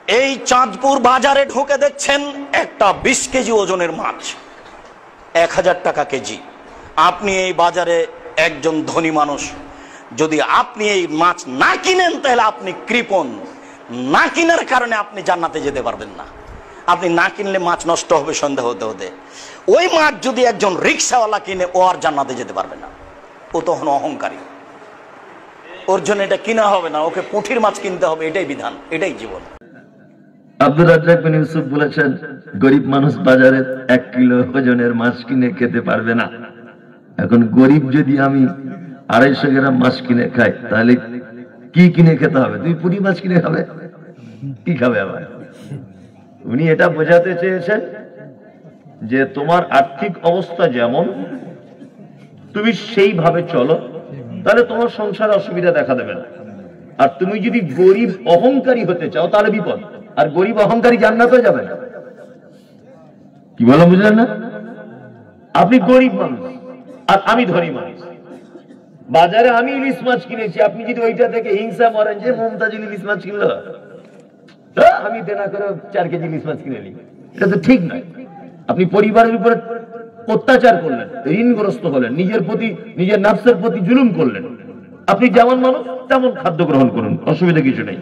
এই চাঁদপুর বাজারে ঢুকে দেখছেন একটা 20 কেজি ওজনের মাছ 1000 টাকা কেজি। আপনি এই বাজারে একজন ধনী মানুষ, যদি আপনি এই মাছ না কিনেন তাহলে আপনি কৃপণ। না কেনার কারণে আপনি জান্নাতে যেতে পারবেন না। আপনি না কিনলে মাছ নষ্ট হবে সন্ধ্যা হতে হতে। ওই মাছ যদি একজন রিক্সাওয়ালা কিনে, ও আর জান্নাতে যেতে পারবে না। ও তখন অহংকারী, ওর জন্য এটা কিনা হবে না, ওকে পুঁটির মাছ কিনতে হবে। এটাই বিধান, এটাই জীবন। আব্দুর রাজ্জাক বিন ইউসুফ বলেছেন, গরিব মানুষ বাজারে 1 কিলো ওজনের মাছ কিনে খেতে পারবে না। এখন গরিব যদি আমি 250 গ্রাম মাছ কিনে খাই, তাহলে কি কিনে খেতে হবে? তুই পুঁটি মাছ কিনে খাবে? কি খাবে আবার? উনি এটা বোঝাতে চেয়েছেন যে তোমার আর্থিক অবস্থা যেমন, তুমি সেইভাবে চলো, তাহলে তোমার সংসারে অসুবিধা দেখা দেবে না। আর তুমি যদি গরিব অহংকারী হতে চাও, তাহলে বিপদ। আর গরিব অহংকারী জান্নাতে যাবে না। কি বললাম বুঝলেন না? আপনি গরিব মানুষ আর আমি ধনী মানুষ, বাজারে আমি ইলিশ মাছ কিনেছি, আপনি যদি ওইটা থেকে হিংসা মরেন যে মমতাজ ইলিশ মাছ কিনলো, আমি দেনা করে 4 কেজি ইলিশ মাছ কিনে নিই, এটা তো ঠিক নয়। আপনি পরিবারের উপরে অত্যাচার করলেন, ঋণগ্রস্ত হলেন, নিজের প্রতি, নিজের নাফসের প্রতি জুলুম করলেন। আপনি যেমন মানুষ তেমন খাদ্য গ্রহণ করুন, অসুবিধা কিছু নেই।